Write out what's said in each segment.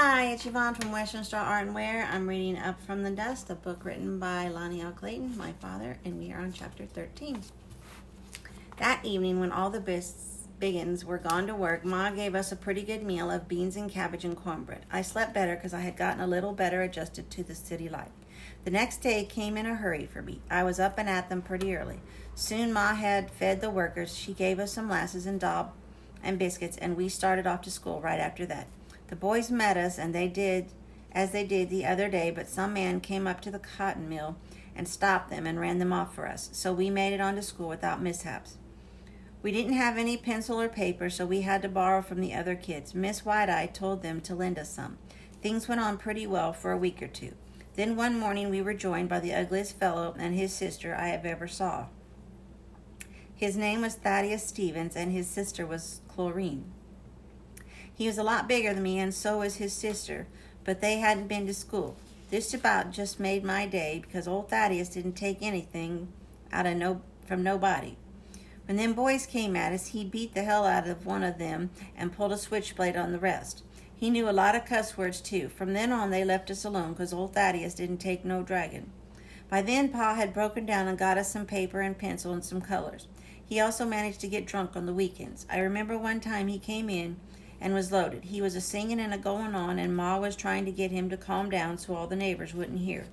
Hi, it's Yvonne from Western Star Art and Wear. I'm reading Up from the Dust, a book written by Lonnie Clayton, my father, and we are on chapter 13. That evening, when all the Biggins were gone to work, Ma gave us a pretty good meal of beans and cabbage and cornbread. I slept better because I had gotten a little better adjusted to the city life. The next day came in a hurry for me. I was up and at them pretty early. Soon Ma had fed the workers. She gave us some molasses and daub and biscuits, and we started off to school right after that. The boys met us, and they did as they did the other day, but some man came up to the cotton mill and stopped them and ran them off for us, so we made it on to school without mishaps. We didn't have any pencil or paper, so we had to borrow from the other kids. Miss White-Eye told them to lend us some. Things went on pretty well for a week or two. Then one morning we were joined by the ugliest fellow and his sister I have ever saw. His name was Thaddeus Stevens, and his sister was Chlorine. He was a lot bigger than me, and so was his sister, but they hadn't been to school. This about just made my day, because old Thaddeus didn't take anything from nobody. When them boys came at us, he beat the hell out of one of them and pulled a switchblade on the rest. He knew a lot of cuss words, too. From then on, they left us alone, because old Thaddeus didn't take no dragging. By then, Pa had broken down and got us some paper and pencil and some colors. He also managed to get drunk on the weekends. I remember one time he came in and was loaded. He was a-singing and a-going on, and Ma was trying to get him to calm down so all the neighbors wouldn't hear.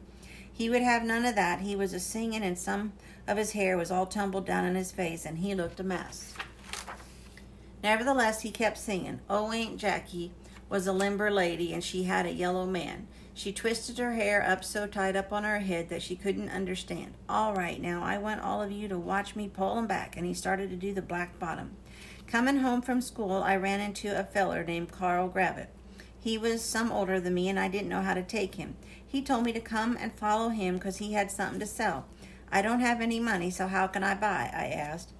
He would have none of that. He was a-singing, and some of his hair was all tumbled down in his face, and he looked a mess. Nevertheless, he kept singing. Oh, Aunt Jackie was a limber lady, and she had a yellow man. She twisted her hair up so tight up on her head that she couldn't understand. All right, now, I want all of you to watch me pull him back, and he started to do the black bottom. Coming home from school, I ran into a feller named Carl Gravitt. He was some older than me, and I didn't know how to take him. He told me to come and follow him because he had something to sell. I don't have any money, so how can I buy? I asked.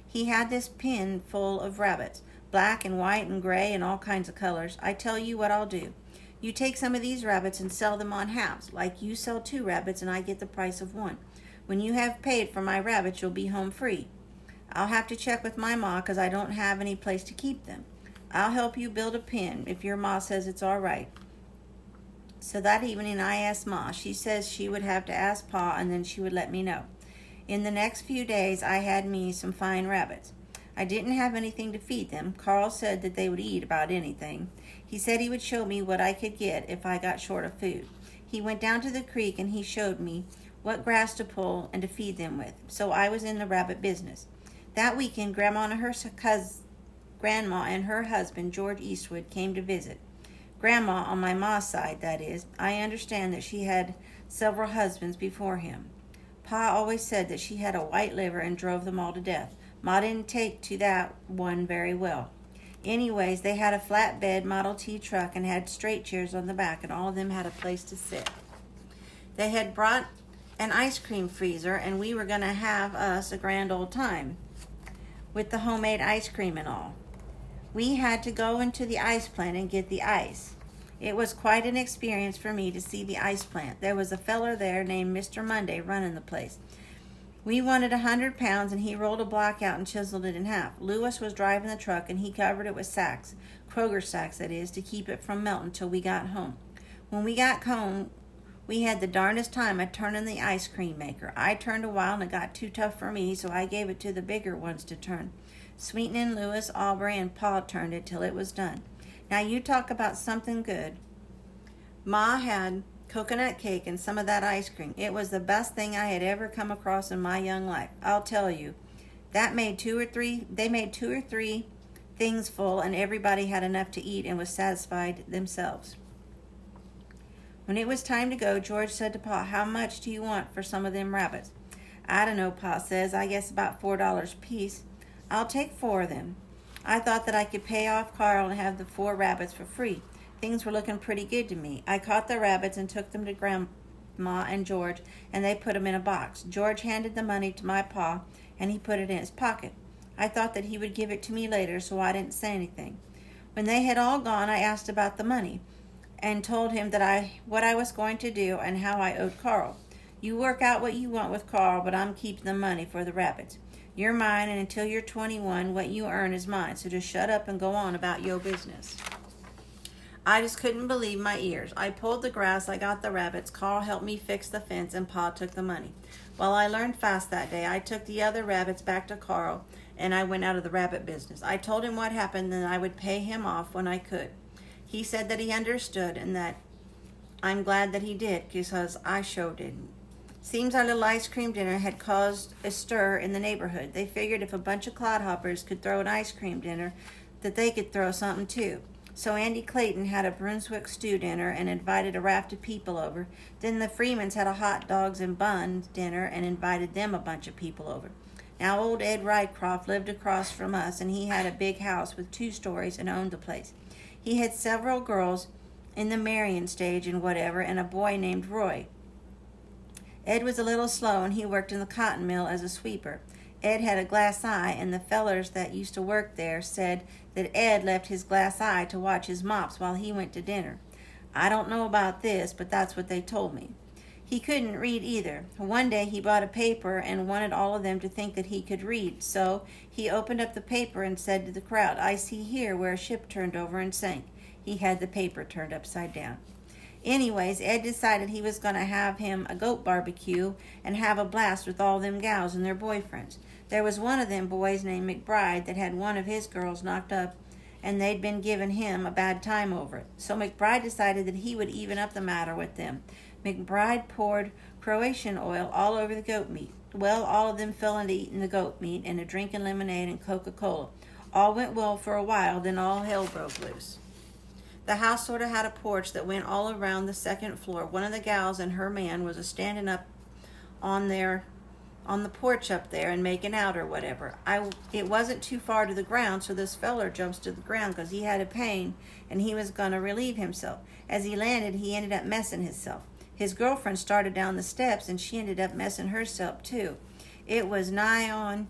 He had this pen full of rabbits, black and white and gray and all kinds of colors. I tell you what I'll do. You take some of these rabbits and sell them on halves, like you sell 2 rabbits and I get the price of 1. When you have paid for my rabbits, you'll be home free. I'll have to check with my ma because I don't have any place to keep them. I'll help you build a pen if your ma says it's all right. So that evening I asked Ma. She says she would have to ask Pa and then she would let me know. In the next few days I had me some fine rabbits. I didn't have anything to feed them. Carl said that they would eat about anything. He said he would show me what I could get if I got short of food. He went down to the creek and he showed me what grass to pull and to feed them with. So I was in the rabbit business. That weekend, Grandma and her husband, George Eastwood, came to visit. Grandma, on my ma's side, that is. I understand that she had several husbands before him. Pa always said that she had a white liver and drove them all to death. Ma didn't take to that one very well. Anyways, they had a flatbed Model T truck and had straight chairs on the back, and all of them had a place to sit. They had brought an ice cream freezer, and we were going to have us a grand old time with the homemade ice cream and all. We had to go into the ice plant and get the ice. It was quite an experience for me to see the ice plant. There was a feller there named Mr. Monday running the place. We wanted 100 pounds, and he rolled a block out and chiseled it in half. Lewis was driving the truck, and he covered it with sacks, Kroger sacks that is, to keep it from melting till we got home. When we got home, we had the darndest time at turning the ice cream maker. I turned a while and it got too tough for me, so I gave it to the bigger ones to turn. Sweetening, Lewis, Aubrey, and Pa turned it till it was done. Now you talk about something good. Ma had coconut cake and some of that ice cream. It was the best thing I had ever come across in my young life. I'll tell you, they made 2 or 3 things full, and everybody had enough to eat and was satisfied themselves. When it was time to go, George said to Pa, how much do you want for some of them rabbits? I don't know, Pa says. I guess about $4 a piece. I'll take 4 of them. I thought that I could pay off Carl and have the 4 rabbits for free. Things were looking pretty good to me. I caught the rabbits and took them to Grandma and George, and they put them in a box. George handed the money to my Pa, and he put it in his pocket. I thought that he would give it to me later, so I didn't say anything. When they had all gone, I asked about the money and told him that what I was going to do and how I owed Carl. You work out what you want with Carl, but I'm keeping the money for the rabbits. You're mine, and until you're 21, what you earn is mine, so just shut up and go on about your business. I just couldn't believe my ears. I pulled the grass, I got the rabbits, Carl helped me fix the fence, and Pa took the money. Well, I learned fast that day. I took the other rabbits back to Carl, and I went out of the rabbit business. I told him what happened, and I would pay him off when I could. He said that he understood, and that I'm glad that he did, because I sure didn't. Seems our little ice cream dinner had caused a stir in the neighborhood. They figured if a bunch of clodhoppers could throw an ice cream dinner, that they could throw something too. So Andy Clayton had a Brunswick stew dinner and invited a raft of people over. Then the Freemans had a hot dogs and buns dinner and invited them a bunch of people over. Now old Ed Rycroft lived across from us, and he had a big house with 2 stories and owned the place. He had several girls in the marrying stage and whatever, and a boy named Roy. Ed was a little slow, and he worked in the cotton mill as a sweeper. Ed had a glass eye, and the fellers that used to work there said that Ed left his glass eye to watch his mops while he went to dinner. I don't know about this, but that's what they told me. He couldn't read either. One day he bought a paper and wanted all of them to think that he could read, so he opened up the paper and said to the crowd, "I see here where a ship turned over and sank." He had the paper turned upside down. Anyways, Ed decided he was going to have him a goat barbecue and have a blast with all them gals and their boyfriends. There was one of them boys named McBride that had one of his girls knocked up, and they'd been giving him a bad time over it. So McBride decided that he would even up the matter with them. McBride poured Croatian oil all over the goat meat. Well, all of them fell into eating the goat meat and drinking lemonade and Coca-Cola. All went well for a while, then all hell broke loose. The house sort of had a porch that went all around the second floor. One of the gals and her man was standing up on the porch up there and making out or whatever. It wasn't too far to the ground, so this feller jumps to the ground because he had a pain and he was going to relieve himself. As he landed, he ended up messing himself. His girlfriend started down the steps and she ended up messing herself too. It was night,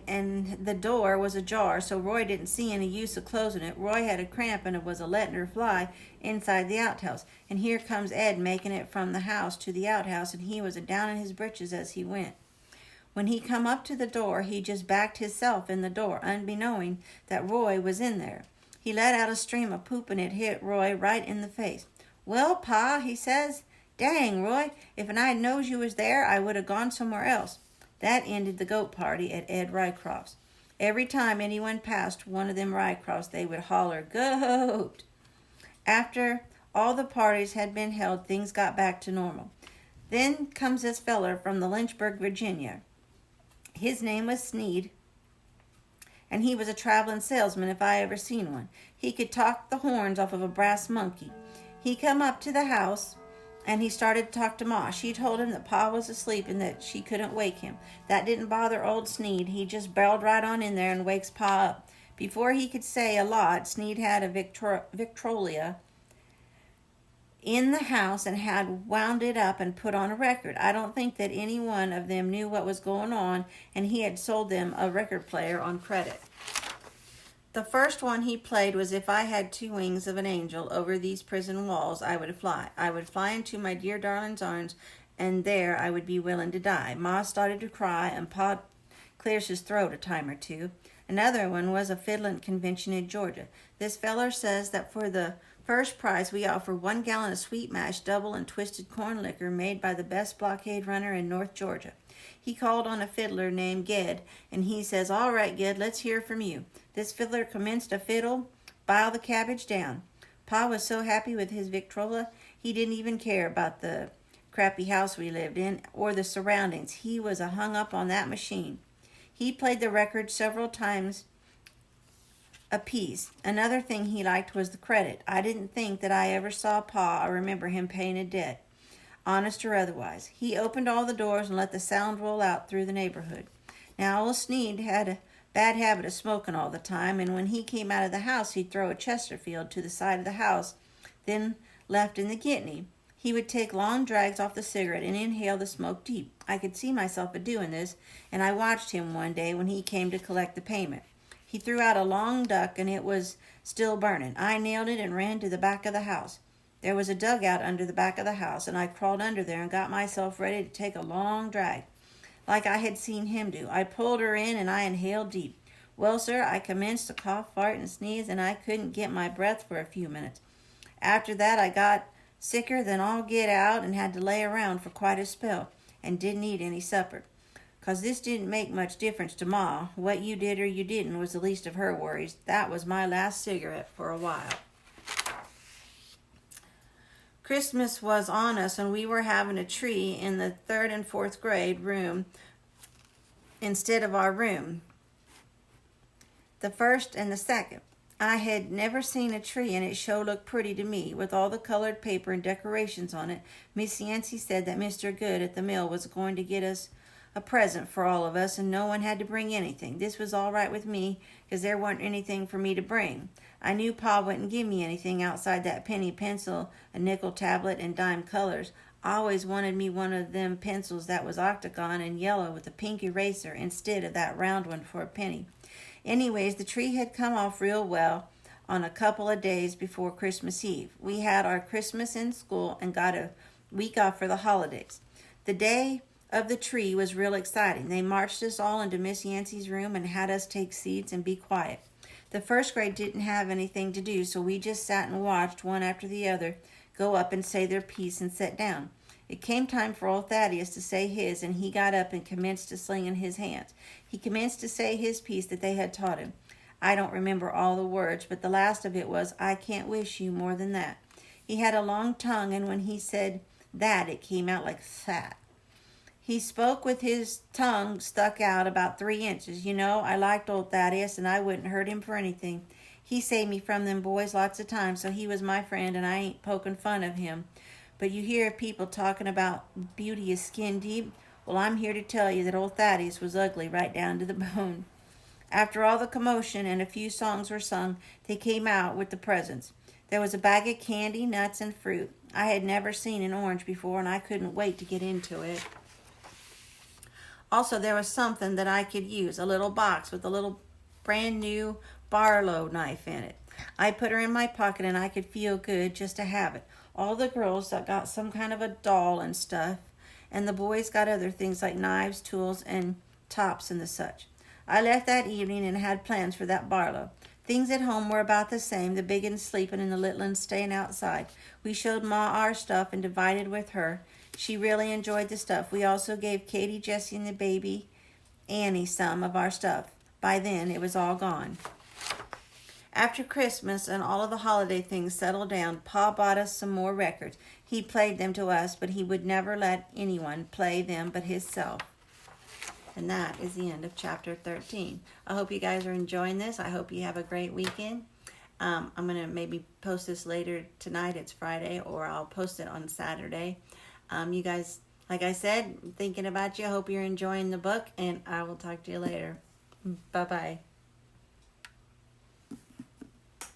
and the door was ajar, so Roy didn't see any use of closing it. Roy had a cramp and it was a letting her fly inside the outhouse. And here comes Ed making it from the house to the outhouse, and he was down in his britches as he went. When he come up to the door, he just backed himself in the door, unbeknowing that Roy was in there. He let out a stream of poop, and it hit Roy right in the face. "Well, Pa," he says, "dang, Roy, if I'd known you was there, I would have gone somewhere else." That ended the goat party at Ed Rycroft's. Every time anyone passed one of them Rycrofts, they would holler, "Goat!" After all the parties had been held, things got back to normal. Then comes this feller from the Lynchburg, Virginia. His name was Sneed, and he was a traveling salesman if I ever seen one. He could talk the horns off of a brass monkey. He come up to the house, and he started to talk to Ma. She told him that Pa was asleep and that she couldn't wake him. That didn't bother old Sneed. He just barreled right on in there and wakes Pa up. Before he could say a lot, Sneed had a Victrola in the house and had wound it up and put on a record. I don't think that any one of them knew what was going on, and he had sold them a record player on credit. The first one he played was "If I Had 2 Wings of an Angel Over These Prison Walls, I Would Fly. I would fly into my dear darling's arms, and there I would be willing to die." Ma started to cry, and Pa clears his throat a time or two. Another one was a fiddling convention in Georgia. This feller says that for the first prize we offer 1 gallon of sweet mash, double and twisted corn liquor made by the best blockade runner in North Georgia. He called on a fiddler named Ged, and he says, "All right, Ged, let's hear from you." This fiddler commenced a fiddle, "Bile the Cabbage Down." Pa was so happy with his Victrola, he didn't even care about the crappy house we lived in or the surroundings. He was hung up on that machine. He played the record several times a piece. Another thing he liked was the credit. I didn't think that I ever saw Pa or remember him paying a debt, honest or otherwise. He opened all the doors and let the sound roll out through the neighborhood. Now, old Sneed had a bad habit of smoking all the time, and when he came out of the house, he'd throw a Chesterfield to the side of the house, then left in the Gitney. He would take long drags off the cigarette and inhale the smoke deep. I could see myself a-doing this, and I watched him one day when he came to collect the payment. He threw out a long duck, and it was still burning. I nailed it and ran to the back of the house. There was a dugout under the back of the house, and I crawled under there and got myself ready to take a long drag, like I had seen him do. I pulled her in, and I inhaled deep. Well, sir, I commenced to cough, fart, and sneeze, and I couldn't get my breath for a few minutes. After that, I got sicker than all get out and had to lay around for quite a spell and didn't eat any supper. 'Cause this didn't make much difference to Ma. What you did or you didn't was the least of her worries. That was my last cigarette for a while. Christmas was on us and we were having a tree in the 3rd and 4th grade room instead of our room, the 1st and the 2nd. I had never seen a tree, and it sure looked pretty to me, with all the colored paper and decorations on it. Miss Yancey said that Mr. Good at the mill was going to get us a present for all of us, and no one had to bring anything. This was all right with me, because there wasn't anything for me to bring. I knew Pa wouldn't give me anything outside that penny pencil, a nickel tablet, and dime colors. I always wanted me one of them pencils that was octagon and yellow with a pink eraser instead of that round one for a penny. Anyways, the tree had come off real well on a couple of days before Christmas Eve. We had our Christmas in school and got a week off for the holidays. The day of the tree was real exciting. They marched us all into Miss Yancey's room and had us take seats and be quiet. The 1st grade didn't have anything to do, so we just sat and watched one after the other go up and say their piece and sit down. It came time for old Thaddeus to say his, and he got up and commenced to sling in his hands. He commenced to say his piece that they had taught him. I don't remember all the words, but the last of it was, I can't wish you more than that. He had a long tongue, and when he said that, it came out like that. He spoke with his tongue stuck out about 3 inches. You know, I liked old Thaddeus, and I wouldn't hurt him for anything. He saved me from them boys lots of times, so he was my friend, and I ain't poking fun of him. But you hear people talking about beauty is skin deep. Well, I'm here to tell you that old Thaddeus was ugly right down to the bone. After all the commotion and a few songs were sung, they came out with the presents. There was a bag of candy, nuts, and fruit. I had never seen an orange before, and I couldn't wait to get into it. Also, there was something that I could use, a little box with a little brand new Barlow knife in it. I put her in my pocket, and I could feel good just to have it. All the girls that got some kind of a doll and stuff, and the boys got other things like knives, tools, and tops and the such. I left that evening and had plans for that Barlow. Things at home were about the same, the big uns sleeping and the little uns staying outside. We showed Ma our stuff and divided with her. She really enjoyed the stuff. We also gave Katie, Jessie, and the baby Annie some of our stuff. By then, it was all gone. After Christmas and all of the holiday things settled down, Pa bought us some more records. He played them to us, but he would never let anyone play them but himself. And that is the end of chapter 13. I hope you guys are enjoying this. I hope you have a great weekend. I'm going to maybe post this later tonight. It's Friday, or I'll post it on Saturday. You guys, like I said, thinking about you. I hope you're enjoying the book, and I will talk to you later. Bye-bye.